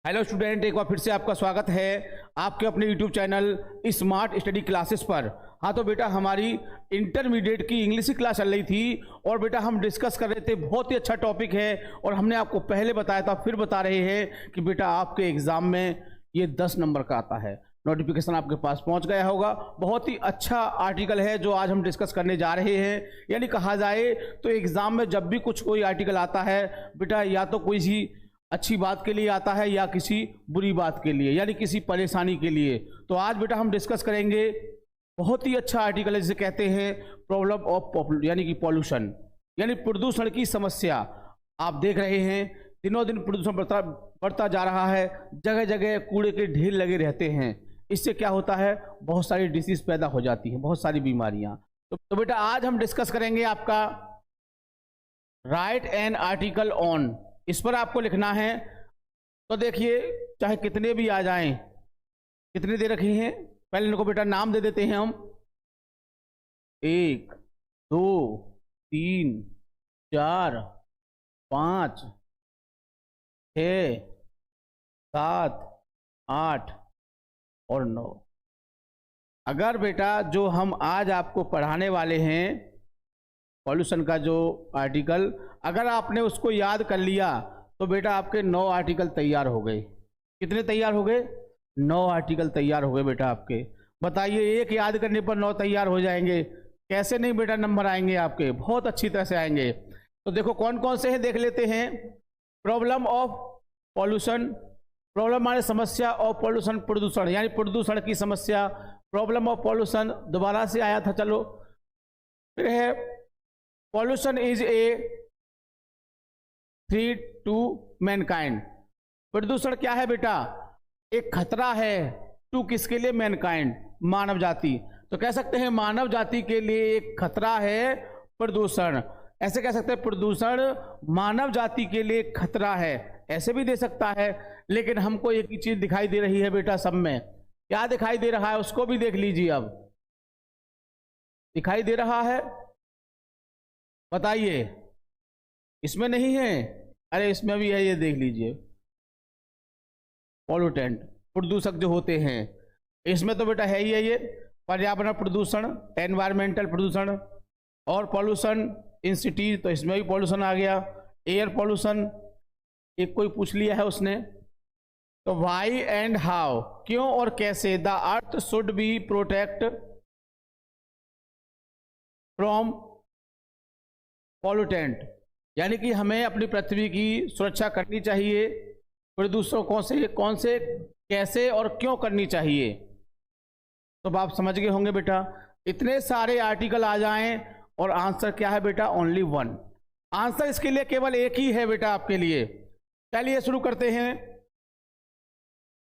Hello student, एक बार फिर से आपका स्वागत है आपके अपने YouTube channel smart study classes पर। हाँ तो बेटा, हमारी इंटरमीडिएट की इंग्लिश की क्लास चल रही थी और बेटा हम डिस्कस कर रहे थे। बहुत ही अच्छा टॉपिक है और हमने आपको पहले बताया था, फिर बता रहे हैं कि बेटा आपके एग्जाम में ये 10 नंबर का आता है। नोटिफिकेशन आपके पास पहुंच गया होगा। बहुत ही अच्छा आर्टिकल है जो आज हम डिस्कस करने जा रहे हैं। यानी कहा जाए तो एग्जाम में जब भी कोई आर्टिकल आता है बेटा, या तो कोई सी अच्छी बात के लिए आता है या किसी बुरी बात के लिए, यानी किसी परेशानी के लिए। तो आज बेटा हम डिस्कस करेंगे बहुत ही अच्छा आर्टिकल है जिसे कहते हैं प्रॉब्लम ऑफ यानी कि पॉल्यूशन, यानी प्रदूषण की समस्या। आप देख रहे हैं दिनों दिन प्रदूषण बढ़ता जा रहा है। जगह जगह कूड़े के ढेर लगे रहते हैं। इससे क्या होता है, बहुत सारी डिसीज पैदा हो जाती हैं, बहुत सारी बीमारियां। तो बेटा आज हम डिस्कस करेंगे आपका राइट एन आर्टिकल ऑन। इस पर आपको लिखना है। तो देखिए, चाहे कितने भी आ जाएं, कितने दे रखे हैं, पहले इनको बेटा नाम दे देते हैं हम। 1 2 3 4 5 6 7 8 और 9। अगर बेटा जो हम आज आपको पढ़ाने वाले हैं पॉल्यूशन का जो आर्टिकल, अगर आपने उसको याद कर लिया तो बेटा आपके 9 आर्टिकल तैयार हो गए। कितने तैयार हो गए? 9 आर्टिकल तैयार हो गए बेटा आपके। बताइए, एक याद करने पर 9 तैयार हो जाएंगे? कैसे नहीं बेटा, नंबर आएंगे आपके, बहुत अच्छी तरह से आएंगे। तो देखो कौन कौन से हैं, देख लेते हैं। प्रॉब्लम ऑफ पॉल्यूशन, प्रॉब्लम माने समस्या, ऑफ पॉल्यूशन प्रदूषण, यानी प्रदूषण की समस्या। प्रॉब्लम ऑफ पॉल्यूशन दोबारा से आया था, चलो फिर है pollution is a threat to mankind. प्रदूषण क्या है बेटा? एक खतरा है। टू किसके लिए? मैनकाइंड, मानव जाति। तो कह सकते हैं मानव जाति के लिए एक खतरा है प्रदूषण। ऐसे कह सकते हैं प्रदूषण मानव जाति के लिए खतरा है, ऐसे भी दे सकता है। लेकिन हमको एक ही चीज दिखाई दे रही है बेटा सब में। क्या दिखाई दे रहा है उसको भी देख लीजिए। अब दिखाई दे रहा है, बताइए। इसमें नहीं है? अरे इसमें भी है, ये देख लीजिए। पॉल्यूटेंट, प्रदूषक जो होते हैं, इसमें तो बेटा है ही है ये। पर्यावरण प्रदूषण, एनवायरमेंटल प्रदूषण, और पॉल्यूशन इन सिटी, तो इसमें भी पॉल्यूशन आ गया। एयर पॉल्यूशन एक कोई पूछ लिया है उसने। तो वाई एंड हाउ, क्यों और कैसे the earth should be protect from pollutant, यानी कि हमें अपनी पृथ्वी की सुरक्षा करनी चाहिए प्रदूषकों से। कौन से, कैसे और क्यों करनी चाहिए? तो आप समझ गए होंगे बेटा। इतने सारे आर्टिकल आ जाएं और आंसर क्या है बेटा? ओनली 1। आंसर इसके लिए केवल एक ही है बेटा आपके लिए। चलिए शुरू करते हैं।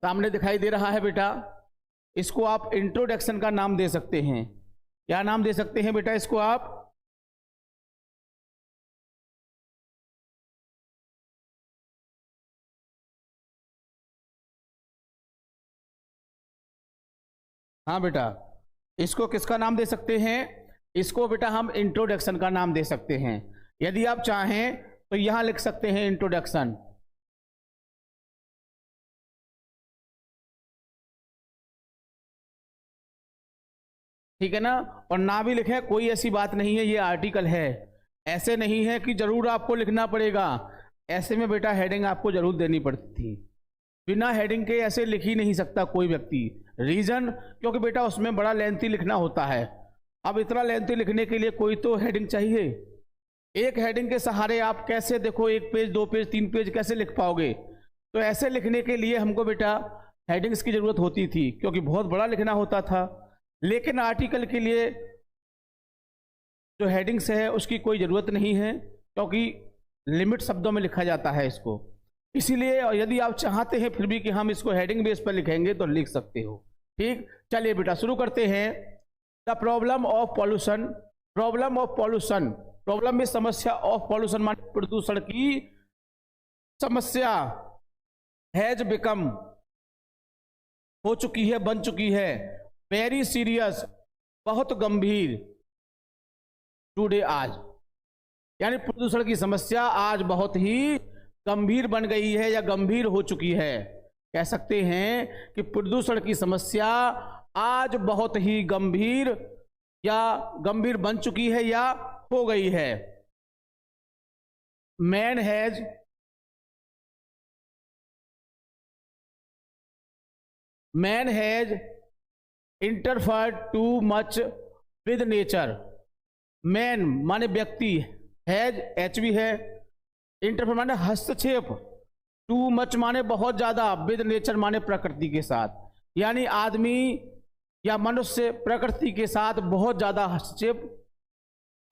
सामने दिखाई दे रहा है बेटा, इसको आप इंट्रोडक्शन का नाम दे सकते हैं। क्या नाम दे सकते हैं बेटा इसको आप? हाँ बेटा, इसको किसका नाम दे सकते हैं? इसको बेटा हम इंट्रोडक्शन का नाम दे सकते हैं। यदि आप चाहें तो यहां लिख सकते हैं इंट्रोडक्शन। ठीक है ना? और ना भी लिखें कोई ऐसी बात नहीं है, ये आर्टिकल है। ऐसे नहीं है कि जरूर आपको लिखना पड़ेगा। ऐसे में बेटा हेडिंग आपको जरूर देनी पड़ती थी। बिना हेडिंग के ऐसे लिख ही नहीं सकता कोई व्यक्ति। रीजन, क्योंकि बेटा उसमें बड़ा लेंथी लिखना होता है। अब इतना लेंथी लिखने के लिए कोई तो हेडिंग चाहिए। एक हेडिंग के सहारे आप कैसे, देखो 1 पेज 2 पेज 3 पेज कैसे लिख पाओगे? तो ऐसे लिखने के लिए हमको बेटा हेडिंग्स की जरूरत होती थी, क्योंकि बहुत बड़ा लिखना होता था। लेकिन आर्टिकल के लिए जो हेडिंग्स है उसकी कोई ज़रूरत नहीं है, क्योंकि लिमिट शब्दों में लिखा जाता है इसको। इसीलिए यदि आप चाहते हैं फिर भी कि हम इसको हेडिंग बेस पर लिखेंगे तो लिख सकते हो। ठीक, चलिए बेटा शुरू करते हैं। The problem of pollution, problem of pollution, problem में समस्या, ऑफ पॉल्यूशन माने प्रदूषण की समस्या। हैज बिकम, हो चुकी है, बन चुकी है। वेरी सीरियस, बहुत गंभीर। टुडे, आज, यानी प्रदूषण की समस्या आज बहुत ही गंभीर बन गई है या गंभीर हो चुकी है। कह सकते हैं कि प्रदूषण की समस्या आज बहुत ही गंभीर या गंभीर बन चुकी है या हो गई है। Man has interfered too much with nature. Man माने व्यक्ति, हैज एच भी है, इंटरफेयर माने हस्तक्षेप, टू मच माने बहुत ज्यादा, विद नेचर माने प्रकृति के साथ। यानी आदमी या मनुष्य प्रकृति के साथ बहुत ज्यादा हस्तक्षेप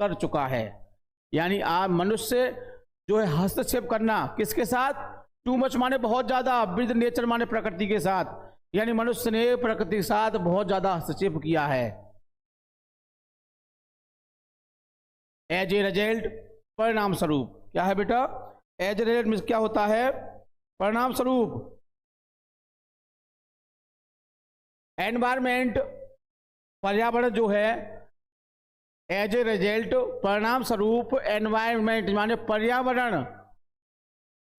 कर चुका है। यानी मनुष्य जो है हस्तक्षेप करना किसके साथ, टू मच माने बहुत ज्यादा, विद नेचर माने प्रकृति के साथ। यानी मनुष्य ने प्रकृति के साथ बहुत ज्यादा हस्तक्षेप किया है। एज ए रिजल्ट, परिणाम स्वरूप। क्या है बेटा, एज ए रिजल्ट में क्या होता है, परिणाम स्वरूप। एनवायरमेंट, पर्यावरण जो है, एज ए रिजल्ट परिणाम स्वरूप, एनवायरमेंट माने पर्यावरण,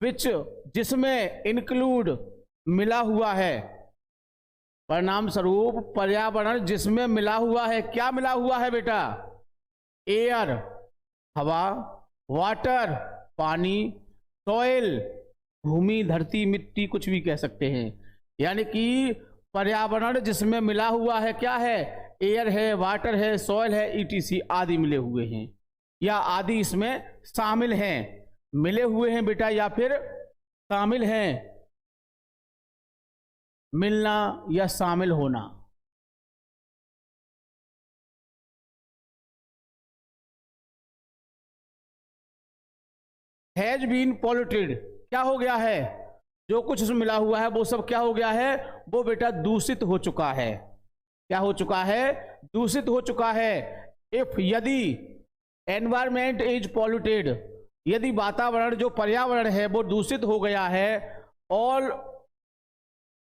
विच जिसमें इंक्लूड मिला हुआ है, परिणाम स्वरूप पर्यावरण जिसमें मिला हुआ है। क्या मिला हुआ है बेटा, एयर हवा, वाटर पानी, सॉइल भूमि, धरती, मिट्टी, कुछ भी कह सकते हैं। यानी कि पर्यावरण जिसमें मिला हुआ है, क्या है, एयर है, वाटर है, सॉइल है, ईटीसी आदि मिले हुए हैं या आदि इसमें शामिल हैं। मिले हुए हैं बेटा या फिर शामिल हैं, मिलना या शामिल होना। हैज बीन पॉल्यूटेड, क्या हो गया है, जो कुछ उसमें मिला हुआ है वो सब क्या हो गया है, वो बेटा दूषित हो चुका है। क्या हो चुका है, दूषित हो चुका है। इफ यदि एनवायरमेंट इज पॉल्यूटेड, यदि वातावरण जो पर्यावरण है वो दूषित हो गया है, all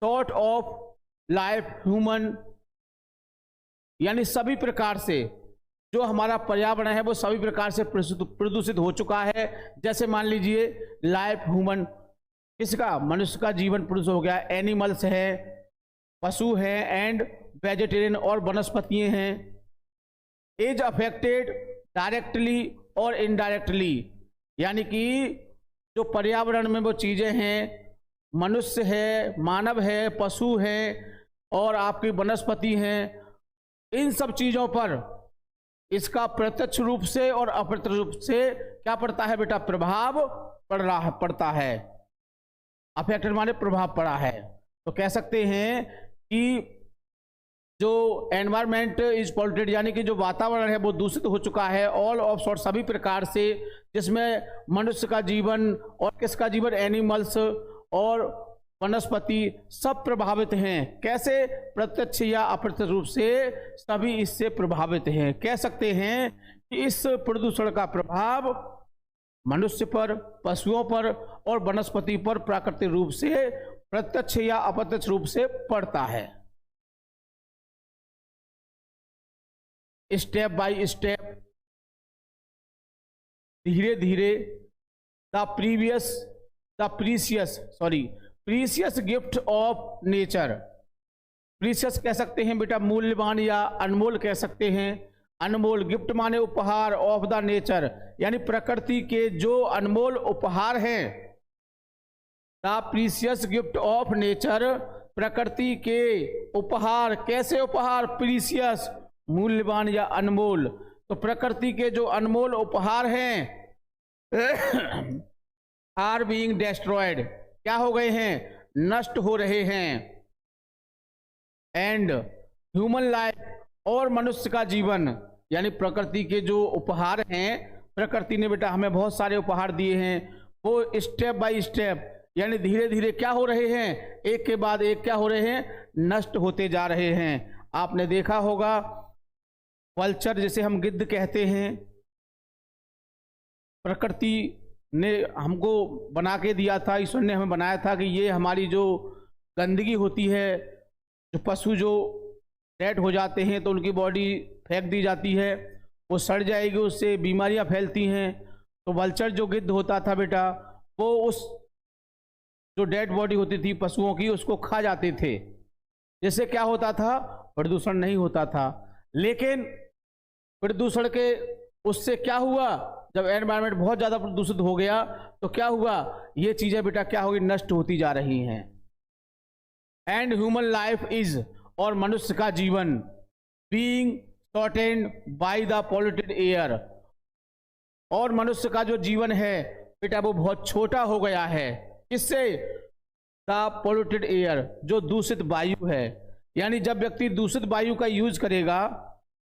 sort of life human, यानी सभी प्रकार से जो हमारा पर्यावरण है वो सभी प्रकार से प्रदूषित हो चुका है। जैसे मान लीजिए लाइफ ह्यूमन, किसका, मनुष्य का जीवन प्रदूषित हो गया, एनिमल्स है, पशु है, एंड वेजिटेरियन और वनस्पतियां हैं। इज अफेक्टेड डायरेक्टली और इनडायरेक्टली, यानी कि जो पर्यावरण में वो चीजें हैं, मनुष्य है, मानव है, पशु है और आपकी वनस्पति हैं, इन सब चीजों पर इसका प्रत्यक्ष रूप से और अप्रत्यक्ष रूप से क्या पड़ता है बेटा, प्रभाव पड़ता है। अफेक्टेड माने प्रभाव पड़ा है। तो कह सकते हैं कि जो एनवायरमेंट इज पॉल्यूटेड, यानी कि जो वातावरण है वो दूषित हो चुका है, ऑल ऑफ सॉर्ट सभी प्रकार से, जिसमें मनुष्य का जीवन और किसका जीवन, एनिमल्स और वनस्पति सब प्रभावित हैं। कैसे, प्रत्यक्ष या अप्रत्यक्ष रूप से सभी इससे प्रभावित हैं। कह सकते हैं कि इस प्रदूषण का प्रभाव मनुष्य पर, पशुओं पर और वनस्पति पर प्राकृतिक रूप से प्रत्यक्ष या अप्रत्यक्ष रूप से पड़ता है। स्टेप बाय स्टेप, धीरे धीरे, precious gift of nature. Precious कह सकते हैं बेटा मूल्यवान या अनमोल कह सकते हैं। अनमोल, गिफ्ट माने उपहार, ऑफ द नेचर यानी प्रकृति के जो अनमोल उपहार हैं। The precious gift of nature, प्रकृति के उपहार। कैसे उपहार, प्रीसियस मूल्यवान या अनमोल। तो प्रकृति के जो अनमोल उपहार हैं आर बीइंग डेस्ट्रॉयड, क्या हो गए हैं, नष्ट हो रहे हैं। एंड ह्यूमन लाइफ, और मनुष्य का जीवन, यानी प्रकृति के जो उपहार हैं, प्रकृति ने बेटा हमें बहुत सारे उपहार दिए हैं, वो स्टेप बाय स्टेप यानी धीरे धीरे क्या हो रहे हैं, एक के बाद एक क्या हो रहे हैं, नष्ट होते जा रहे हैं। आपने देखा होगा वल्चर जिसे हम गिद्ध कहते हैं, प्रकृति ने हमको बना के दिया था, ईश्वर ने हमें बनाया था कि ये हमारी जो गंदगी होती है, जो पशु जो डेड हो जाते हैं तो उनकी बॉडी फेंक दी जाती है, वो सड़ जाएगी, उससे बीमारियां फैलती हैं। तो वल्चर जो गिद्ध होता था बेटा, वो उस जो डेड बॉडी होती थी पशुओं की उसको खा जाते थे, जिससे क्या होता था, प्रदूषण नहीं होता था। लेकिन प्रदूषण के उससे क्या हुआ, जब एनवायरनमेंट बहुत ज़्यादा प्रदूषित हो गया तो क्या हुआ, ये चीज़ें बेटा क्या होगी, नष्ट होती जा रही हैं। एंड ह्यूमन लाइफ इज, और मनुष्य का जीवन, being shortened by the polluted air, और मनुष्य का जो जीवन है बेटा वो बहुत छोटा हो गया है। किससे, द पॉल्यूटेड एयर, जो दूषित वायु है। यानी जब व्यक्ति दूषित वायु का यूज करेगा,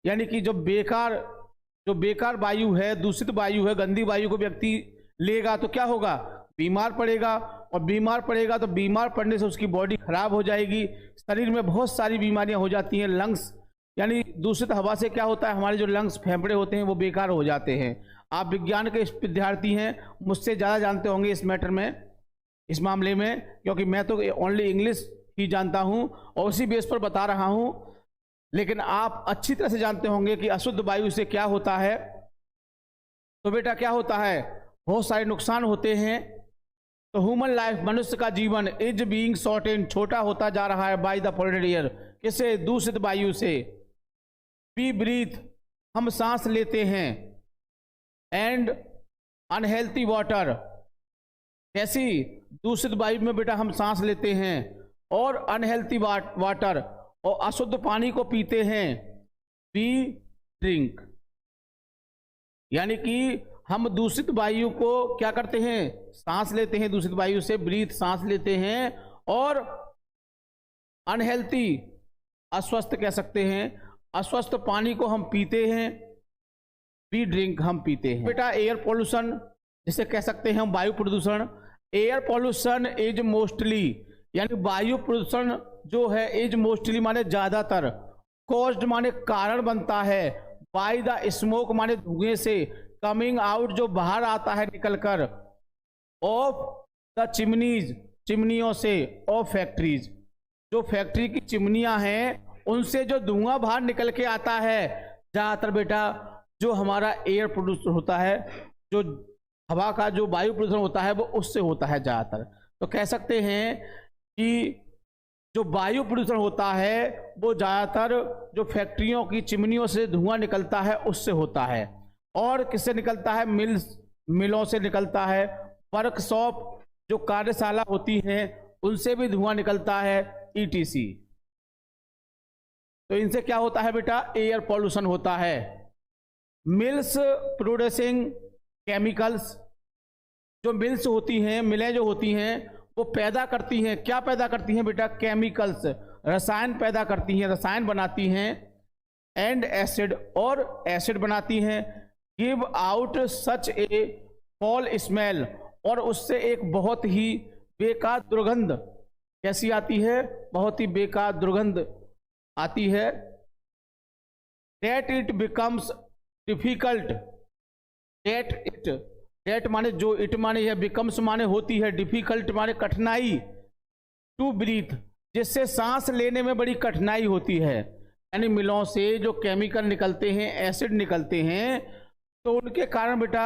यानी कि जो बेकार वायु है, दूषित वायु है, गंदी वायु को व्यक्ति लेगा तो क्या होगा, बीमार पड़ेगा, और बीमार पड़ेगा तो बीमार पड़ने से उसकी बॉडी खराब हो जाएगी, शरीर में बहुत सारी बीमारियां हो जाती हैं। लंग्स, यानी दूषित हवा से क्या होता है, हमारे जो लंग्स, फेफड़े होते हैं वो बेकार हो जाते हैं। आप विज्ञान के विद्यार्थी हैं, मुझसे ज़्यादा जानते होंगे इस मैटर में, इस मामले में, क्योंकि मैं तो ओनली इंग्लिश ही जानता हूं और उसी बेस पर बता रहा हूं। लेकिन आप अच्छी तरह से जानते होंगे कि अशुद्ध वायु से क्या होता है। तो बेटा क्या होता है, बहुत सारे नुकसान होते हैं। तो ह्यूमन लाइफ, मनुष्य का जीवन, इज बीइंग शॉर्टेंड, छोटा होता जा रहा है, बाय द पॉल्यूटेड एयर, किससे, दूषित वायु से। वी ब्रीथ, हम सांस लेते हैं। एंड अनहेल्थी वाटर, कैसी, दूषित वायु में बेटा हम सांस लेते हैं, और अनहेल्थी वाटर, और अशुद्ध पानी को पीते हैं। वी ड्रिंक, यानी कि हम दूषित वायु को क्या करते हैं, सांस लेते हैं, दूषित वायु से ब्रीथ, सांस लेते हैं, और अनहेल्थी, अस्वस्थ कह सकते हैं, अस्वस्थ पानी को हम पीते हैं। वी ड्रिंक, हम पीते हैं। बेटा एयर पॉल्यूशन, जिसे कह सकते हैं हम वायु प्रदूषण। एयर पॉल्यूशन इज मोस्टली, यानी वायु प्रदूषण जो है, इज मोस्टली माने ज्यादातर, कॉज्ड माने कारण बनता है, बाय द स्मोक माने धुएं से, कमिंग आउट जो बाहर आता है निकलकर, ऑफ द चिमनीज, चिमनियों से, ऑफ फैक्ट्रीज, जो फैक्ट्री की चिमनियां हैं उनसे जो धुआं बाहर निकल के आता है, ज्यादातर बेटा जो हमारा एयर प्रदूषण होता है, जो हवा का जो वायु प्रदूषण होता है वो उससे होता है ज्यादातर। तो कह सकते हैं कि जो वायु प्रदूषण होता है वो ज्यादातर जो फैक्ट्रियों की चिमनियों से धुआं निकलता है उससे होता है। और किससे निकलता है, मिलों से निकलता है, वर्कशॉप जो कार्यशाला होती हैं उनसे भी धुआं निकलता है, ETC। तो इनसे क्या होता है बेटा, एयर पॉल्यूशन होता है। मिल्स प्रोड्यूसिंग केमिकल्स, जो मिल्स होती हैं, मिलें जो होती हैं वो पैदा करती हैं, क्या पैदा करती हैं बेटा, केमिकल्स, रसायन पैदा करती हैं, रसायन बनाती हैं। एंड एसिड, और एसिड बनाती हैं। गिव आउट सच ए फॉल स्मेल, और उससे एक बहुत ही बेकार दुर्गंध, कैसी आती है, बहुत ही बेकार दुर्गंध आती है। That it becomes difficult, that माने जो, इट माने है, बिकम्स माने होती है, डिफिकल्ट माने कठिनाई, टू ब्रीथ, जिससे सांस लेने में बड़ी कठिनाई होती है। यानी मिलों से जो केमिकल निकलते हैं, एसिड निकलते हैं, तो उनके कारण बेटा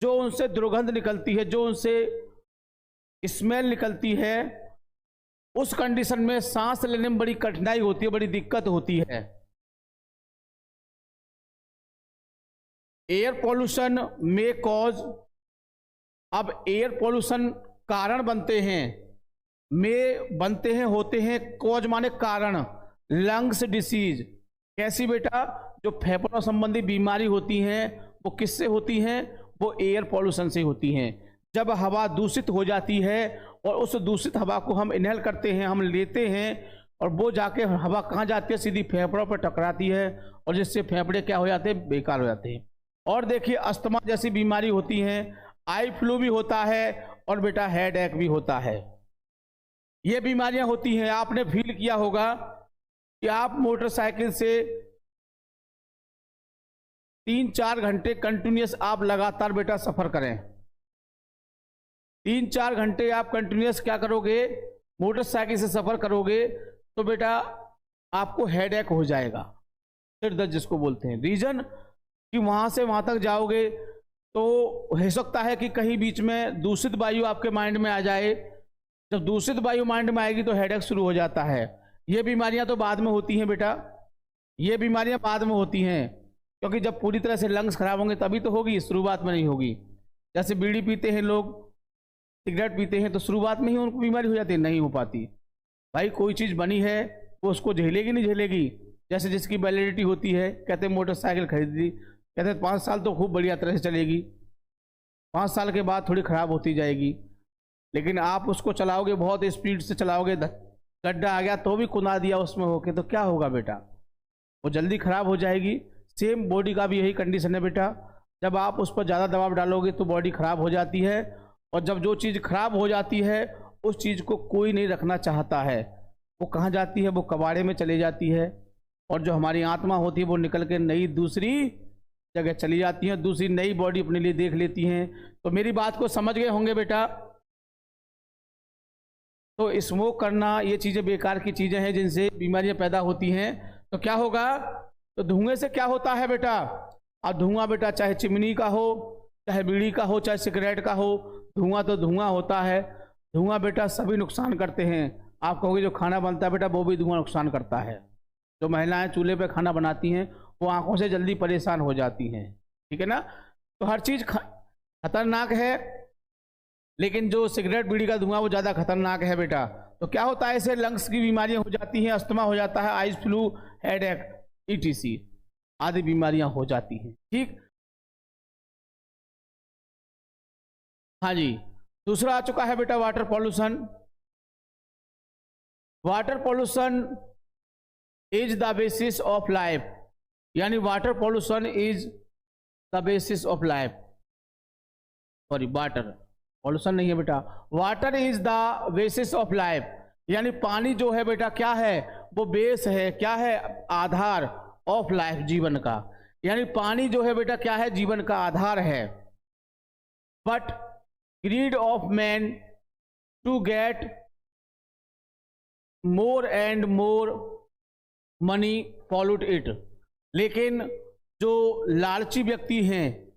जो उनसे दुर्गंध निकलती है, जो उनसे स्मेल निकलती है, उस कंडीशन में सांस लेने में बड़ी कठिनाई होती है, बड़ी दिक्कत होती है। एयर पॉल्यूशन में कॉज, अब एयर पॉल्यूशन कारण बनते हैं, में बनते हैं, होते हैं, कॉज माने कारण, लंग्स डिसीज, कैसी बेटा, जो फेफड़ों संबंधी बीमारी होती हैं वो किससे होती हैं, वो एयर पॉल्यूशन से होती हैं। जब हवा दूषित हो जाती है और उस दूषित हवा को हम इनहेल करते हैं, हम लेते हैं, और वो जाके हवा कहाँ जाती है, सीधी फेफड़ों पर टकराती है, और जिससे फेफड़े क्या हो जाते हैं, बेकार हो जाते हैं। और देखिए अस्थमा जैसी बीमारी होती हैं, आई फ्लू भी होता है, और बेटा हेड एक भी होता है। ये बीमारियां होती हैं। आपने फील किया होगा कि आप मोटरसाइकिल से 3-4 घंटे कंटिन्यूस आप लगातार बेटा सफर करें, 3-4 घंटे आप कंटिन्यूस क्या करोगे, मोटरसाइकिल से सफर करोगे, तो बेटा आपको हेडेक हो जाएगा, सिर दर्द जिसको बोलते हैं। रीजन कि वहां से वहां तक जाओगे तो हो सकता है कि कहीं बीच में दूषित वायु आपके माइंड में आ जाए। जब दूषित वायु माइंड में आएगी तो हेडेक शुरू हो जाता है। ये बीमारियां तो बाद में होती हैं बेटा, ये बीमारियां बाद में होती हैं, क्योंकि जब पूरी तरह से लंग्स खराब होंगे तभी तो होगी, शुरुआत में नहीं होगी। जैसे बीड़ी पीते हैं लोग, सिगरेट पीते हैं, तो शुरुआत में ही उनको बीमारी हो जाती है, नहीं हो पाती। भाई कोई चीज़ बनी है वो उसको झेलेगी नहीं झेलेगी। जैसे जिसकी वैलिडिटी होती है, कहते हैं मोटरसाइकिल खरीदी, कहते हैं 5 साल तो खूब बढ़िया तरह से चलेगी, 5 साल के बाद थोड़ी ख़राब होती जाएगी। लेकिन आप उसको चलाओगे, बहुत स्पीड से चलाओगे, गड्ढा आ गया तो भी कुना दिया उसमें होके, तो क्या होगा बेटा, वो जल्दी ख़राब हो जाएगी। सेम बॉडी का भी यही कंडीशन है बेटा, जब आप उस पर ज़्यादा दबाव डालोगे तो बॉडी ख़राब हो जाती है, और जब जो चीज़ खराब हो जाती है उस चीज़ को कोई नहीं रखना चाहता है। वो कहाँ जाती है, वो कबाड़े में चली जाती है, और जो हमारी आत्मा होती है वो निकल के नई दूसरी जगह चली जाती है, दूसरी नई बॉडी अपने लिए देख लेती हैं। तो मेरी बात को समझ गए होंगे बेटा। तो स्मोक करना, ये चीज़ें बेकार की चीज़ें हैं जिनसे बीमारियां पैदा होती हैं। तो क्या होगा, तो धुएं से क्या होता है बेटा, अब धुआं बेटा चाहे चिमनी का हो, चाहे बीड़ी का हो, चाहे सिगरेट का हो, धुआं तो धुआं होता है। धुआं बेटा सभी नुकसान करते हैं। आप कहोगे जो खाना बनता है बेटा वो भी धुआं नुकसान करता है। जो महिलाएं चूल्हे पे खाना बनाती हैं वो आंखों से जल्दी परेशान हो जाती हैं, ठीक है ना। तो हर चीज़ खतरनाक है, लेकिन जो सिगरेट बीड़ी का धुआं वो ज़्यादा खतरनाक है बेटा। तो क्या होता है, इससे लंग्स की बीमारियां हो जाती हैं, अस्थमा हो जाता है, आइज फ्लू, हेडेक, ETC आदि बीमारियां हो जाती हैं, ठीक। हाँ जी, दूसरा आ चुका है बेटा water pollution. Water pollution is the basis of life, यानी water pollution is the basis of life. Sorry, water pollution नहीं है बेटा, water is the basis of life, यानी पानी जो है बेटा क्या है, वो बेस है, क्या है, आधार ऑफ लाइफ, जीवन का। यानी पानी जो है बेटा क्या है, जीवन का आधार है। But greed of man to get more and more money pollute it, लेकिन जो लालची व्यक्ति हैं,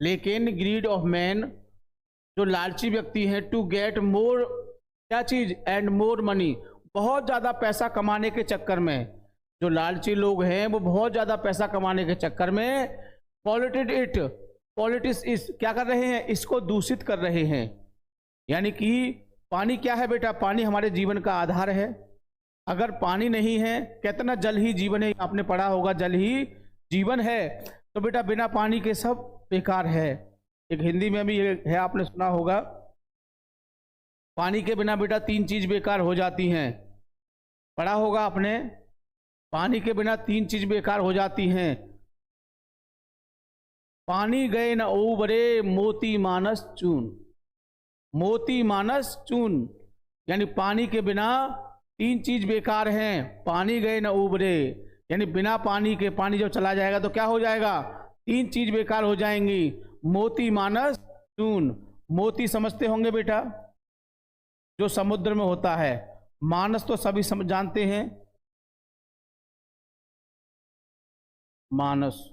लेकिन ग्रीड ऑफ मैन, जो लालची व्यक्ति हैं, टू गेट मोर, क्या चीज, एंड मोर मनी, बहुत ज़्यादा पैसा कमाने के चक्कर में, जो लालची लोग हैं वो बहुत ज़्यादा पैसा कमाने के चक्कर में पॉल्यूटेड इट, पॉलिटिक्स इस क्या कर रहे हैं, इसको दूषित कर रहे हैं। यानी कि पानी क्या है बेटा, पानी हमारे जीवन का आधार है। अगर पानी नहीं है, कहते ना जल ही जीवन है, आपने पढ़ा होगा जल ही जीवन है, तो बेटा बिना पानी के सब बेकार है। एक हिंदी में भी है, आपने सुना होगा, पानी के बिना बेटा 3 चीज बेकार हो जाती हैं, पढ़ा होगा आपने, पानी के बिना 3 चीज बेकार हो जाती हैं। पानी गए न उबरे मोती मानस चून, मोती मानस चून, यानी पानी के बिना 3 चीज बेकार हैं। पानी गए न उबरे, यानी बिना पानी के, पानी जब चला जाएगा तो क्या हो जाएगा, 3 चीज बेकार हो जाएंगी। मोती मानस चून, मोती समझते होंगे बेटा, जो समुद्र में होता है। मानस तो सभी जानते हैं, मानस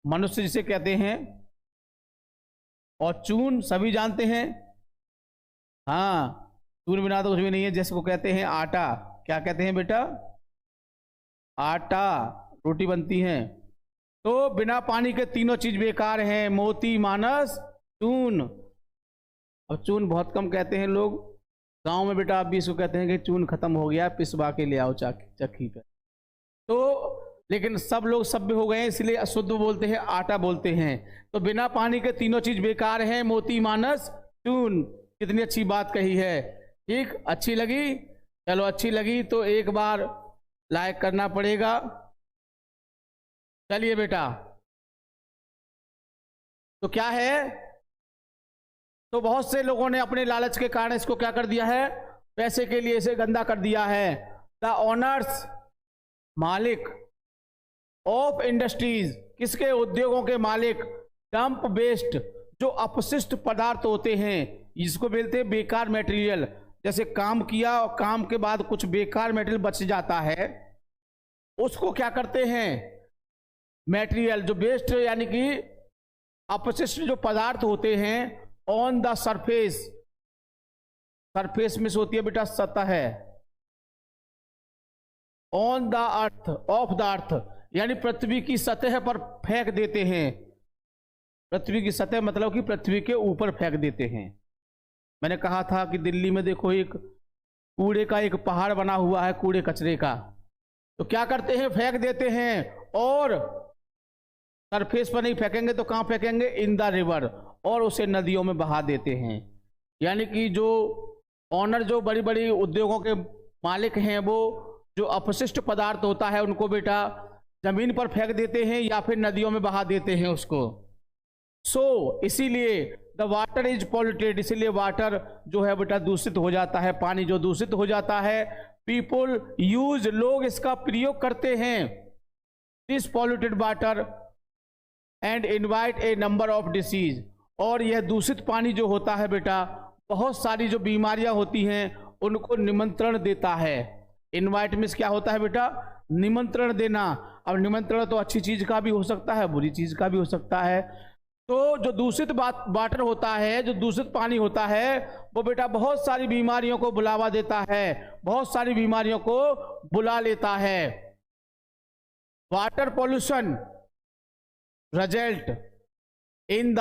मनुष्य जिसे कहते हैं, और चून सभी जानते हैं। हाँ, चून बिना तो कुछ भी नहीं है, जैसे को कहते हैं आटा, क्या कहते हैं बेटा, आटा, रोटी बनती है। तो बिना पानी के तीनों चीज बेकार हैं, मोती मानस चून। अब चून बहुत कम कहते हैं लोग, गांव में बेटा आप भी इसको कहते हैं कि चून खत्म हो गया, पिसवा के ले आओ चक्की पे। तो लेकिन सब लोग सभ्य हो गए हैं, इसलिए अशुद्ध बोलते हैं, आटा बोलते हैं। तो बिना पानी के तीनों चीज बेकार हैं, मोती मानस चून। कितनी अच्छी बात कही है, ठीक, अच्छी लगी, चलो अच्छी लगी तो एक बार लाइक करना पड़ेगा। चलिए बेटा, तो क्या है, तो बहुत से लोगों ने अपने लालच के कारण इसको क्या कर दिया है, पैसे के लिए इसे गंदा कर दिया है। द ओनर्स, मालिक ऑफ इंडस्ट्रीज, किसके, उद्योगों के मालिक, डंप वेस्ट, जो अपशिष्ट पदार्थ होते हैं, इसको बोलते हैं बेकार मटेरियल। जैसे काम किया और काम के बाद कुछ बेकार मटेरियल बच जाता है, उसको क्या करते हैं, मटेरियल जो वेस्ट, यानी कि अपशिष्ट जो पदार्थ होते हैं ऑन द सरफेस, सरफेस में से होती है बेटा सतह, on the earth, of the अर्थ यानी पृथ्वी की सतह पर फेंक देते हैं। पृथ्वी की सतह मतलब कि पृथ्वी के ऊपर फेंक देते हैं। मैंने कहा था कि दिल्ली में देखो एक कूड़े का एक पहाड़ बना हुआ है, कूड़े कचरे का, तो क्या करते हैं, फेंक देते हैं। और सरफेस पर नहीं फेंकेंगे तो कहाँ फेंकेंगे, इन द रिवर, और उसे नदियों में बहा देते हैं। यानी कि जो ऑनर, जो बड़ी बड़ी उद्योगों के मालिक हैं, वो जो अपशिष्ट पदार्थ होता है उनको बेटा जमीन पर फेंक देते हैं या फिर नदियों में बहा देते हैं उसको। सो इसीलिए द वाटर इज पॉल्यूटेड, इसीलिए वाटर जो है बेटा दूषित हो जाता है, पानी जो दूषित हो जाता है। पीपुल यूज, लोग इसका प्रयोग करते हैं, this polluted water and invite A number of disease, और यह दूषित पानी जो होता है बेटा बहुत सारी जो बीमारियां होती हैं उनको निमंत्रण देता है। इनवाइट मीन्स क्या होता है बेटा, निमंत्रण देना। अब निमंत्रण तो अच्छी चीज का भी हो सकता है, बुरी चीज का भी हो सकता है। तो जो दूषित वाटर होता है, जो दूषित पानी होता है, वो बेटा बहुत सारी बीमारियों को बुलावा देता है, बहुत सारी बीमारियों को बुला लेता है। Water pollution result in the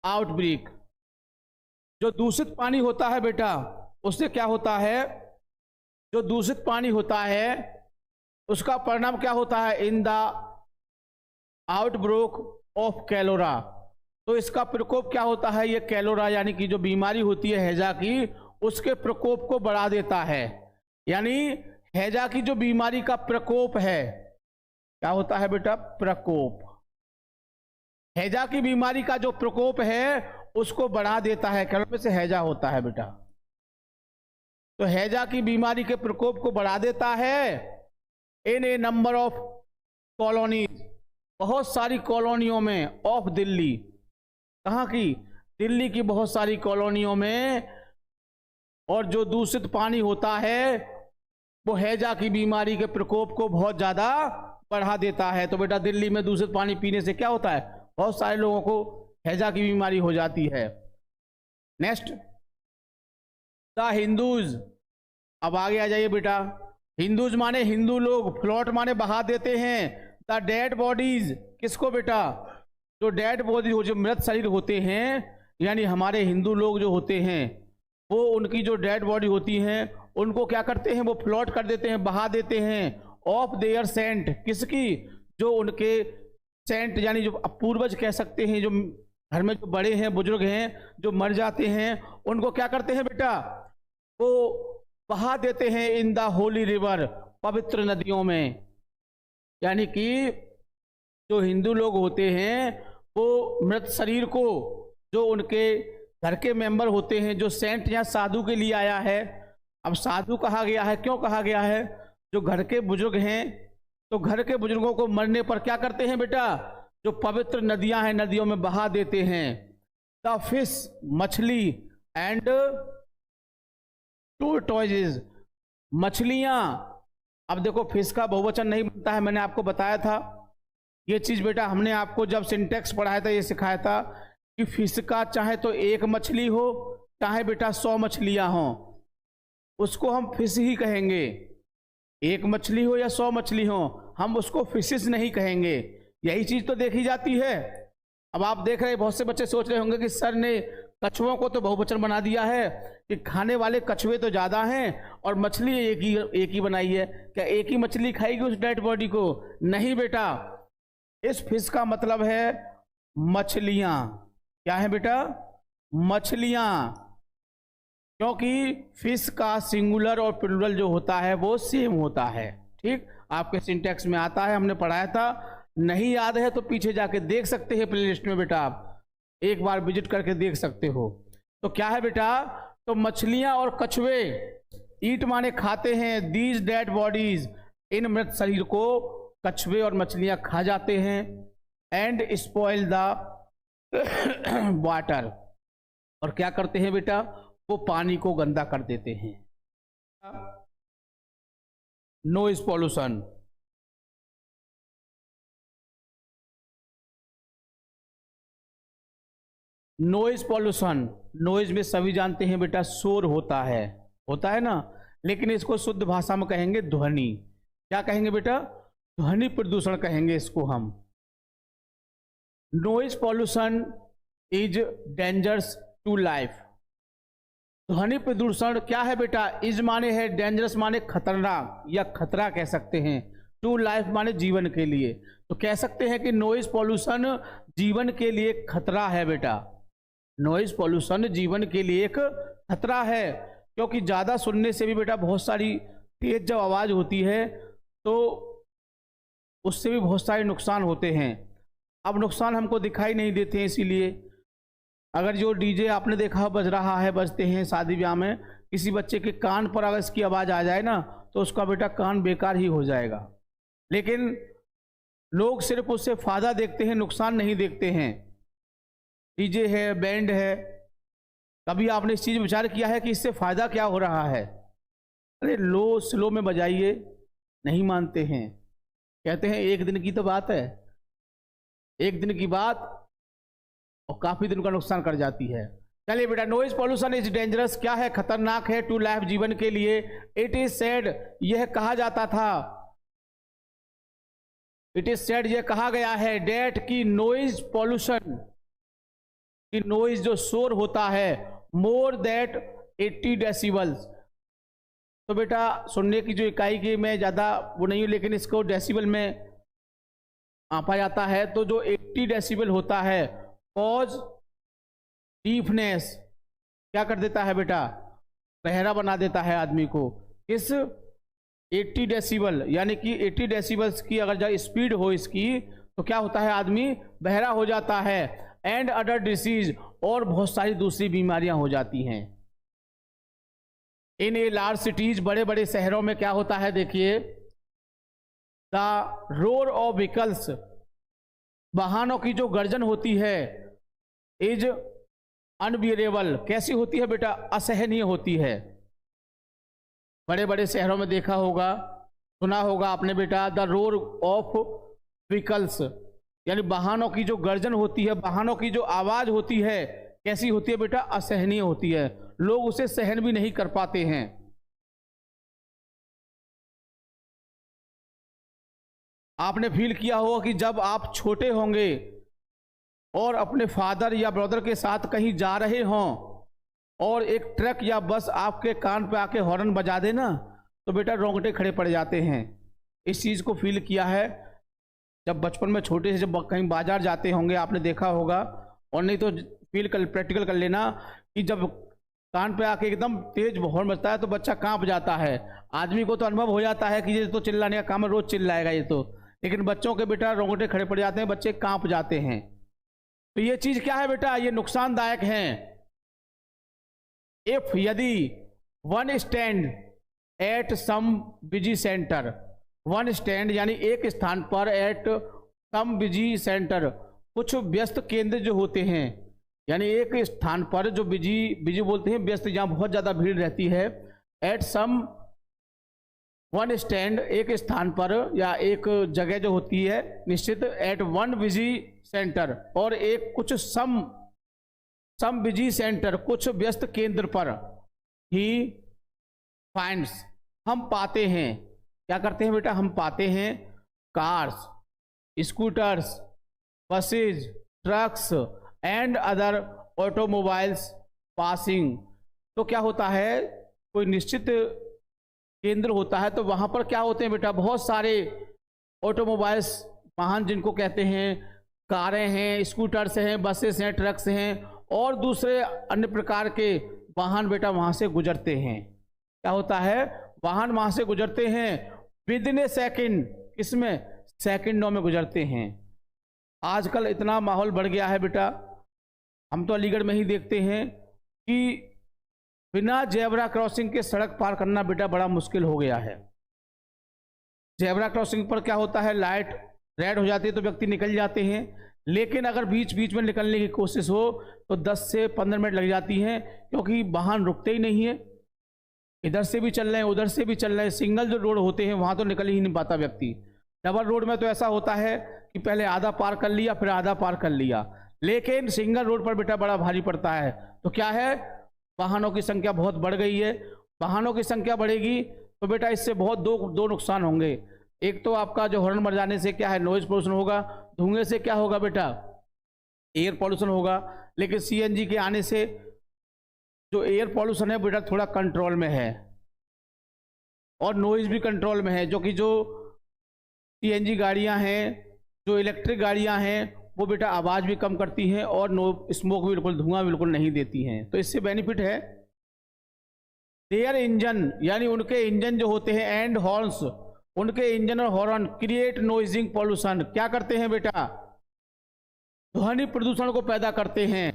outbreak, जो दूषित पानी होता है बेटा उससे क्या होता है, जो दूषित पानी होता है उसका परिणाम क्या होता है, इन द आउटब्रेक ऑफ कैलोरा। तो इसका प्रकोप क्या होता है, ये कैलोरा यानी कि जो बीमारी होती है हैजा की, उसके प्रकोप को बढ़ा देता है। यानी हैजा की जो बीमारी का प्रकोप है, क्या होता है बेटा, प्रकोप, हैजा की बीमारी का जो प्रकोप है उसको बढ़ा देता है। कैलोरा से हैजा होता है बेटा, तो हैजा की बीमारी के प्रकोप को बढ़ा देता है। इन ए नंबर ऑफ कॉलोनीज, बहुत सारी कॉलोनियों में, ऑफ दिल्ली, कहाँ की, दिल्ली की बहुत सारी कॉलोनियों में। और जो दूषित पानी होता है वो हैजा की बीमारी के प्रकोप को बहुत ज्यादा बढ़ा देता है। तो बेटा दिल्ली में दूषित पानी पीने से क्या होता है, बहुत सारे लोगों को हैजा की बीमारी हो जाती है। नेक्स्ट, द हिंदूज, अब आगे आ जाइए बेटा। हिंदूज माने हिंदू लोग, फ्लोट माने बहा देते हैं। द डेड बॉडीज, किसको बेटा, जो डेड बॉडी हो, जो मृत शरीर होते हैं, यानी हमारे हिंदू लोग जो होते हैं वो उनकी जो डेड बॉडी होती हैं उनको क्या करते हैं, वो फ्लोट कर देते हैं, बहा देते हैं। ऑफ देयर सेंट, किसकी, जो उनके सेंट यानी जो पूर्वज कह सकते हैं, जो घर में जो बड़े हैं, बुजुर्ग हैं, जो मर जाते हैं, उनको क्या करते हैं बेटा, वो बहा देते हैं इन द होली रिवर, पवित्र नदियों में। यानी कि जो हिंदू लोग होते हैं वो मृत शरीर को, जो उनके घर के मेंबर होते हैं, जो सेंट या साधु के लिए आया है। अब साधु कहा गया है, क्यों कहा गया है, जो घर के बुजुर्ग हैं, तो घर के बुजुर्गों को मरने पर क्या करते हैं बेटा, जो पवित्र नदियां हैं नदियों में बहा देते हैं। द फिश, मछली, एंड टोर्टोइजेज, मछलियां। अब देखो फिश का बहुवचन नहीं बनता है, मैंने आपको बताया था ये चीज बेटा, हमने आपको जब सिंटेक्स पढ़ाया था ये सिखाया था कि फिश का चाहे तो एक मछली हो, चाहे बेटा 100 मछलियां हो, उसको हम फिश ही कहेंगे। एक मछली हो या 100 मछली हो, हम उसको फिशेस नहीं कहेंगे। यही चीज तो देखी जाती है। अब आप देख रहे, बहुत से बच्चे सोच रहे होंगे कि सर ने कछुओं को तो बहुवचन बना दिया है, कि खाने वाले कछुए तो ज्यादा हैं और मछली एक ही बनाई है, क्या एक ही मछली खाएगी उस डेड बॉडी को? नहीं बेटा, इस फिश का मतलब है मछलियां। क्या है बेटा? मछलियां। क्योंकि फिश का सिंगुलर और प्लूरल जो होता है वो सेम होता है। ठीक, आपके सिंटेक्स में आता है, हमने पढ़ाया था। नहीं याद है तो पीछे जाके देख सकते हैं प्लेलिस्ट में बेटा, आप एक बार विजिट करके देख सकते हो। तो क्या है बेटा, तो मछलियां और कछुए, ईट माने खाते हैं, दीज डेड बॉडीज, इन मृत शरीर को कछुए और मछलियां खा जाते हैं। एंड स्पॉइल द वाटर, और क्या करते हैं बेटा, वो पानी को गंदा कर देते हैं। Noise pollution, noise pollution, noise में सभी जानते हैं बेटा शोर होता है ना, लेकिन इसको शुद्ध भाषा में कहेंगे ध्वनि। क्या कहेंगे बेटा? ध्वनि प्रदूषण कहेंगे इसको हम। Noise pollution is dangerous to life. ध्वनि प्रदूषण क्या है बेटा? इज माने है डेंजरस माने खतरनाक या खतरा कह सकते हैं, टू लाइफ माने जीवन के लिए। तो कह सकते हैं कि नॉइज पॉल्यूशन जीवन के लिए खतरा है बेटा। नॉइज पॉल्यूशन जीवन के लिए एक खतरा है, क्योंकि ज़्यादा सुनने से भी बेटा बहुत सारी तेज जब आवाज़ होती है तो उससे भी बहुत सारे नुकसान होते हैं। अब नुकसान हमको दिखाई नहीं देते हैं, इसीलिए अगर जो डीजे आपने देखा बज रहा है, बजते हैं शादी ब्याह में, किसी बच्चे के कान पर अगर इसकी आवाज़ आ जाए ना तो उसका बेटा कान बेकार ही हो जाएगा। लेकिन लोग सिर्फ उससे फायदा देखते हैं, नुकसान नहीं देखते हैं। डीजे है, बैंड है, कभी आपने इस चीज़ में विचार किया है कि इससे फ़ायदा क्या हो रहा है? अरे लो स्लो में बजाइए, नहीं मानते हैं, कहते हैं एक दिन की तो बात है, एक दिन की बात और काफ़ी दिन का नुकसान कर जाती है। चलिए बेटा, नॉइज पॉल्यूशन इज डेंजरस क्या है? खतरनाक है टू लाइफ जीवन के लिए। इट इज सेड, यह कहा जाता था, इट इज सेड यह कहा गया है, डेट की नॉइज पॉल्यूशन की नॉइज जो शोर होता है मोर दैट 80 डेसिबल्स। तो बेटा सुनने की जो इकाई की मैं ज़्यादा वो नहीं हूँ, लेकिन इसको डेसिबल में आंपा जाता है। तो जो 80 डेसिबल होता है कॉज डीफनेस, क्या कर देता है बेटा? बहरा बना देता है आदमी को। किस 80 डेसिबल, यानी कि 80 डेसिबल्स की अगर जब स्पीड हो इसकी तो क्या होता है? आदमी बहरा हो जाता है। एंड अदर डिसीज, और बहुत सारी दूसरी बीमारियां हो जाती हैं। इन ए लार्ज सिटीज, बड़े बड़े शहरों में क्या होता है? देखिए, द रोर ऑफ व्हीकल्स, वाहनों की जो गर्जन होती है, इज अनबियरेबल, कैसी होती है बेटा? असहनीय होती है। बड़े बड़े शहरों में देखा होगा, सुना होगा आपने बेटा, द रोर ऑफ व्हीकल्स, यानी वाहनों की जो गर्जन होती है, वाहनों की जो आवाज होती है, कैसी होती है बेटा? असहनीय होती है, लोग उसे सहन भी नहीं कर पाते हैं। आपने फील किया होगा कि जब आप छोटे होंगे और अपने फादर या ब्रदर के साथ कहीं जा रहे हों और एक ट्रक या बस आपके कान पे आके हॉर्न बजा दे ना, तो बेटा रोंगटे खड़े पड़ जाते हैं। इस चीज़ को फील किया है जब बचपन में छोटे से, जब कहीं बाजार जाते होंगे आपने देखा होगा, और नहीं तो फील कर, प्रैक्टिकल कर लेना कि जब कान पे आके एकदम तेज हॉर्न बजता है तो बच्चा कांप जाता है। आदमी को तो अनुभव हो जाता है कि ये तो चिल्लाने का काम है, रोज चिल्लाएगा ये तो, लेकिन बच्चों के बेटा रोंगटे खड़े पड़ जाते हैं, बच्चे कांप जाते हैं। तो ये चीज़ क्या है बेटा? ये नुकसानदायक है। इफ, यदि one stand at some busy centre, one stand यानी एक स्थान पर, एट सम बिजी सेंटर, कुछ व्यस्त केंद्र जो होते हैं, यानी एक स्थान पर जो बिजी, बिजी बोलते हैं व्यस्त, जहाँ बहुत ज़्यादा भीड़ रहती है। एट सम वन स्टैंड, एक स्थान पर या एक जगह जो होती है निश्चित, एट वन बिजी सेंटर, और एक कुछ सम बिजी सेंटर, कुछ व्यस्त केंद्र पर ही फाइंड्स, हम पाते हैं, क्या करते हैं बेटा? हम पाते हैं cars, scooters, buses, trucks and other automobiles passing. तो क्या होता है? कोई निश्चित केंद्र होता है तो वहाँ पर क्या होते हैं बेटा? बहुत सारे ऑटोमोबाइल्स, वाहन जिनको कहते हैं, कारें हैं, स्कूटर्स हैं, बसेस हैं, ट्रक्स हैं और दूसरे अन्य प्रकार के वाहन बेटा वहाँ से गुजरते हैं। क्या होता है? वाहन वहाँ से गुजरते हैं विदिन ए सेकेंड, किसमें? सेकंडों में गुजरते हैं। आजकल इतना माहौल बढ़ गया है बेटा, हम तो अलीगढ़ में ही देखते हैं कि बिना जेब्रा क्रॉसिंग के सड़क पार करना बेटा बड़ा मुश्किल हो गया है। जेब्रा क्रॉसिंग पर क्या होता है? लाइट रेड हो जाती है तो व्यक्ति निकल जाते हैं, लेकिन अगर बीच बीच में निकलने की कोशिश हो तो 10 से 15 मिनट लग जाती हैं, क्योंकि वाहन रुकते ही नहीं है। इधर से भी चल रहे हैं, उधर से भी चल रहे हैं। सिंगल जो रोड होते हैं वहाँ तो निकल ही नहीं पाता व्यक्ति। डबल रोड में तो ऐसा होता है कि पहले आधा पार कर लिया, फिर आधा पार कर लिया। लेकिन सिंगल रोड पर बेटा बड़ा भारी पड़ता है। तो क्या है, वाहनों की संख्या बहुत बढ़ गई है। वाहनों की संख्या बढ़ेगी तो बेटा इससे बहुत दो नुकसान होंगे। एक तो आपका जो हॉर्न मर जाने से क्या है, नॉइज पोल्यूशन होगा। धुएं से क्या होगा बेटा, एयर पॉल्यूशन होगा। लेकिन सीएनजी के आने से जो एयर पॉल्यूशन है बेटा थोड़ा कंट्रोल में है और नॉइज भी कंट्रोल में है, जो कि जो सीएनजी गाड़ियां हैं, जो इलेक्ट्रिक गाड़ियां हैं, वो बेटा आवाज़ भी कम करती हैं और स्मोक भी बिल्कुल, धुआं बिल्कुल नहीं देती हैं। तो इससे बेनिफिट है। देयर इंजन यानी उनके इंजन जो होते हैं, एंड हॉर्न्स, उनके इंजन और हॉर्न क्रिएट नॉइजिंग पॉल्यूशन, क्या करते हैं बेटा, ध्वनि प्रदूषण को पैदा करते हैं।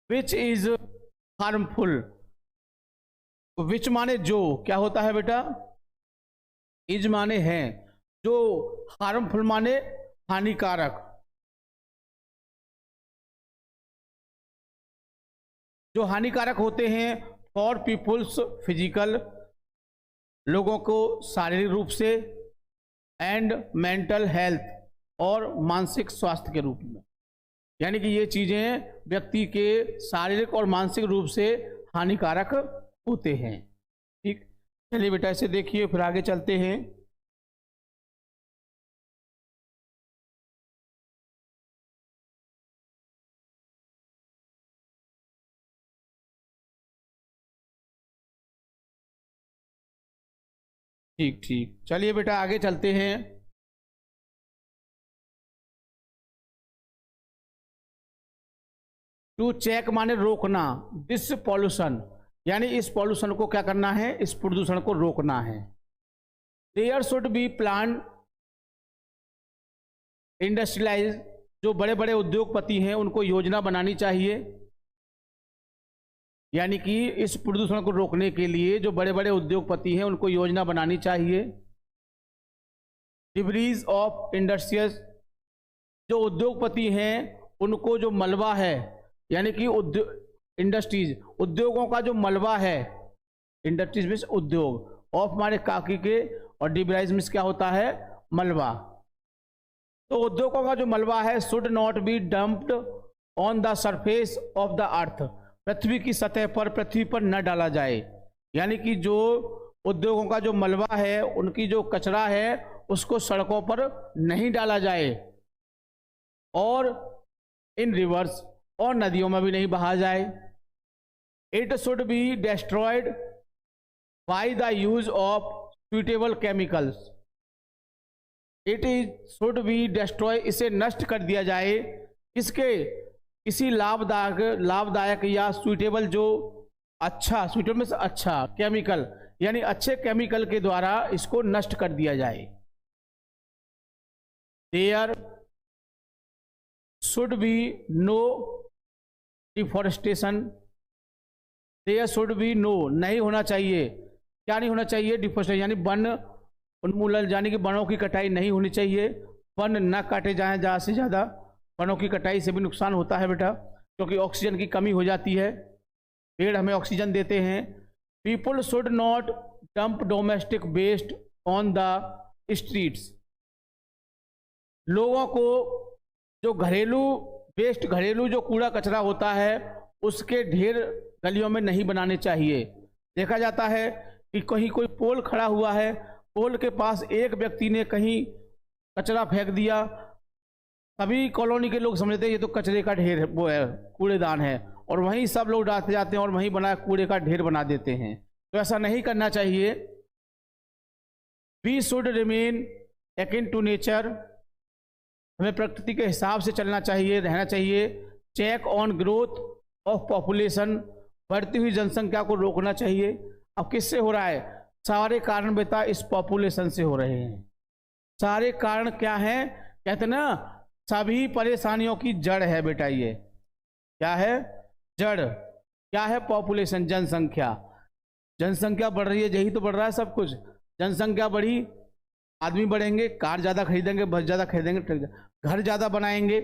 विच इज हार्मफुल, विच माने जो, क्या होता है बेटा, इज माने है, जो हार्मफुल माने हानिकारक, जो हानिकारक होते हैं फॉर पीपुल्स फिजिकल, लोगों को शारीरिक रूप से, एंड मेंटल हेल्थ, और मानसिक स्वास्थ्य के रूप में। यानी कि ये चीज़ें व्यक्ति के शारीरिक और मानसिक रूप से हानिकारक होते हैं। ठीक, चलिए बेटा इसे देखिए, फिर आगे चलते हैं। ठीक ठीक, चलिए बेटा आगे चलते हैं। टू चेक माने रोकना, दिस पॉल्यूशन, यानी इस पॉल्यूशन को क्या करना है, इस प्रदूषण को रोकना है। There should be plan industrialise, जो बड़े बड़े उद्योगपति हैं उनको योजना बनानी चाहिए। यानी कि इस प्रदूषण को रोकने के लिए जो बड़े बड़े उद्योगपति हैं उनको योजना बनानी चाहिए। डिब्रीज ऑफ इंडस्ट्रियस, जो उद्योगपति हैं उनको जो मलबा है, यानी कि इंडस्ट्रीज, उद्योगों का जो मलबा है, इंडस्ट्रीज में उद्योग, ऑफ हमारे काकी के, और डिब्राइज में क्या होता है, मलबा। तो उद्योगों का जो मलबा है should not be dumped on the surface of the earth, पृथ्वी की सतह पर, पृथ्वी पर न डाला जाए। यानी कि जो उद्योगों का जो मलबा है, उनकी जो कचरा है, उसको सड़कों पर नहीं डाला जाए, और इन रिवर्स, और नदियों में भी नहीं बहा जाए। It should be destroyed by the use of suitable chemicals, it is should be destroy, इसे नष्ट कर दिया जाए, किसके, किसी लाभदायक या सुइटेबल, जो अच्छा, सुइटेबल में से अच्छा केमिकल, यानी अच्छे केमिकल के द्वारा इसको नष्ट कर दिया जाए। There should be no deforestation, there should be no, नहीं होना चाहिए, क्या नहीं होना चाहिए, डिफॉरेस्टेशन, यानी वन उन्मूलन, यानी कि वनों की कटाई नहीं होनी चाहिए। वन न काटे जाएं ज़्यादा से ज़्यादा, वनों की कटाई से भी नुकसान होता है बेटा, क्योंकि ऑक्सीजन की कमी हो जाती है, पेड़ हमें ऑक्सीजन देते हैं। People should not dump domestic waste on the streets, लोगों को जो घरेलू वेस्ट, घरेलू जो कूड़ा कचरा होता है, उसके ढेर गलियों में नहीं बनाने चाहिए। देखा जाता है कि कहीं कोई पोल खड़ा हुआ है, पोल के पास एक व्यक्ति ने कहीं कचरा फेंक दिया, सभी कॉलोनी के लोग समझते हैं ये तो कचरे का ढेर है, वो है, कूड़ेदान है, और वहीं सब लोग डालते जाते हैं और वहीं बना कूड़े का ढेर बना देते हैं। तो ऐसा नहीं करना चाहिए। We should remain akin to nature, हमें प्रकृति के हिसाब से चलना चाहिए, रहना चाहिए। Check on growth of population, बढ़ती हुई जनसंख्या को रोकना चाहिए। अब किससे हो रहा है, सारे कारण बेटा इस पॉपुलेशन से हो रहे हैं। सारे कारण क्या हैं, कहते ना, सभी परेशानियों की जड़ है बेटा, ये क्या है, जड़ क्या है, पॉपुलेशन, जनसंख्या। जनसंख्या बढ़ रही है, यही तो बढ़ रहा है सब कुछ। जनसंख्या बढ़ी, आदमी बढ़ेंगे, कार ज़्यादा खरीदेंगे, बस ज़्यादा खरीदेंगे, घर ज़्यादा बनाएंगे,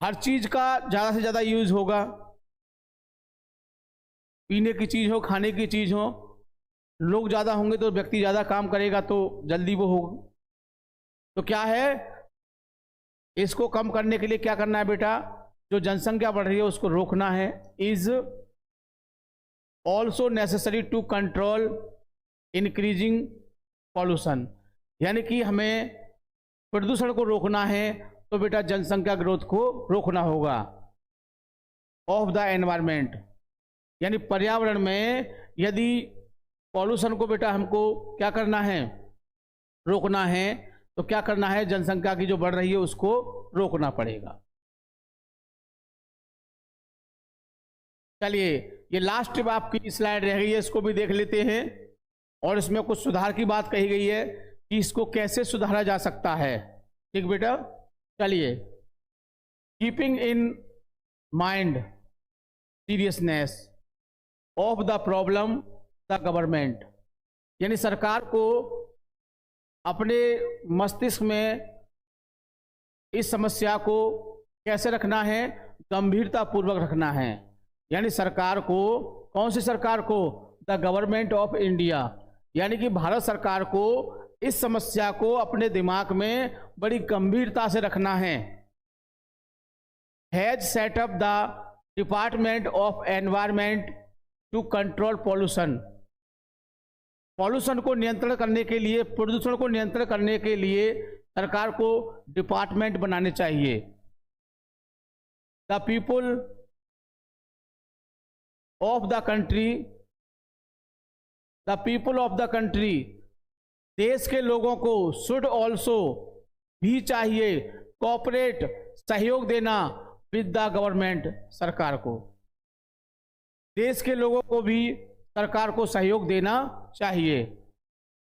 हर चीज़ का ज़्यादा से ज़्यादा यूज होगा, पीने की चीज़ हो, खाने की चीज़ हो, लोग ज़्यादा होंगे तो व्यक्ति ज़्यादा काम करेगा तो जल्दी वो होगा। तो क्या है, इसको कम करने के लिए क्या करना है बेटा, जो जनसंख्या बढ़ रही है उसको रोकना है। Is also necessary to control increasing pollution, यानी कि हमें प्रदूषण को रोकना है तो बेटा जनसंख्या ग्रोथ को रोकना होगा। ऑफ द एनवायरमेंट, यानी पर्यावरण में यदि पॉल्यूशन को बेटा हमको क्या करना है, रोकना है, तो क्या करना है, जनसंख्या की जो बढ़ रही है उसको रोकना पड़ेगा। चलिए ये लास्ट आपकी स्लाइड रह गई है, इसको भी देख लेते हैं। और इसमें कुछ सुधार की बात कही गई है कि इसको कैसे सुधारा जा सकता है। ठीक बेटा, चलिए, keeping in mind seriousness of the problem the government, यानी सरकार को अपने मस्तिष्क में इस समस्या को कैसे रखना है, गंभीरता पूर्वक रखना है। यानी सरकार को, कौन सी सरकार को, द गवर्नमेंट ऑफ इंडिया, यानी कि भारत सरकार को इस समस्या को अपने दिमाग में बड़ी गंभीरता से रखना है। Has set up the department of environment to control pollution, pollution को नियंत्रण करने के लिए, प्रदूषण को नियंत्रण करने के लिए सरकार को डिपार्टमेंट बनाने चाहिए। The people of the country, the people of the country, देश के लोगों को शुड ऑल्सो भी चाहिए कोऑपरेट, सहयोग देना विद द गवर्नमेंट, सरकार को, देश के लोगों को भी सरकार को सहयोग देना चाहिए।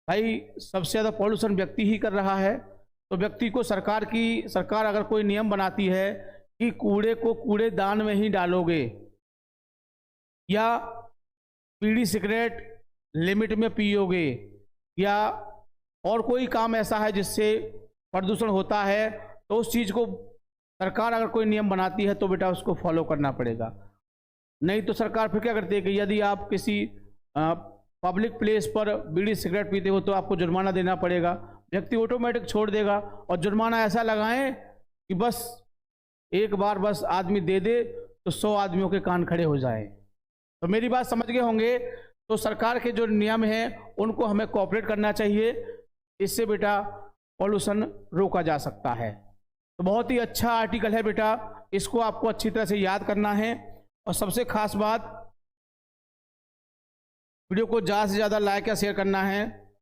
भाई सबसे ज़्यादा पॉल्यूशन व्यक्ति ही कर रहा है, तो व्यक्ति को सरकार अगर कोई नियम बनाती है कि कूड़े को कूड़ेदान में ही डालोगे, या बीड़ी सिगरेट लिमिट में पियोगे, या और कोई काम ऐसा है जिससे प्रदूषण होता है, तो उस चीज़ को सरकार अगर कोई नियम बनाती है तो बेटा उसको फॉलो करना पड़ेगा। नहीं तो सरकार फिर क्या करती है कि यदि आप किसी पब्लिक प्लेस पर बीड़ी सिगरेट पीते हो तो आपको जुर्माना देना पड़ेगा, व्यक्ति ऑटोमेटिक छोड़ देगा। और जुर्माना ऐसा लगाएं कि बस एक बार बस आदमी दे दे तो 100 आदमियों के कान खड़े हो जाएं। तो मेरी बात समझ गए होंगे। तो सरकार के जो नियम हैं उनको हमें कोऑपरेट करना चाहिए, इससे बेटा पॉल्यूशन रोका जा सकता है। तो बहुत ही अच्छा आर्टिकल है बेटा, इसको आपको अच्छी तरह से याद करना है। और सबसे खास बात, वीडियो को ज़्यादा से ज़्यादा लाइक या शेयर करना है।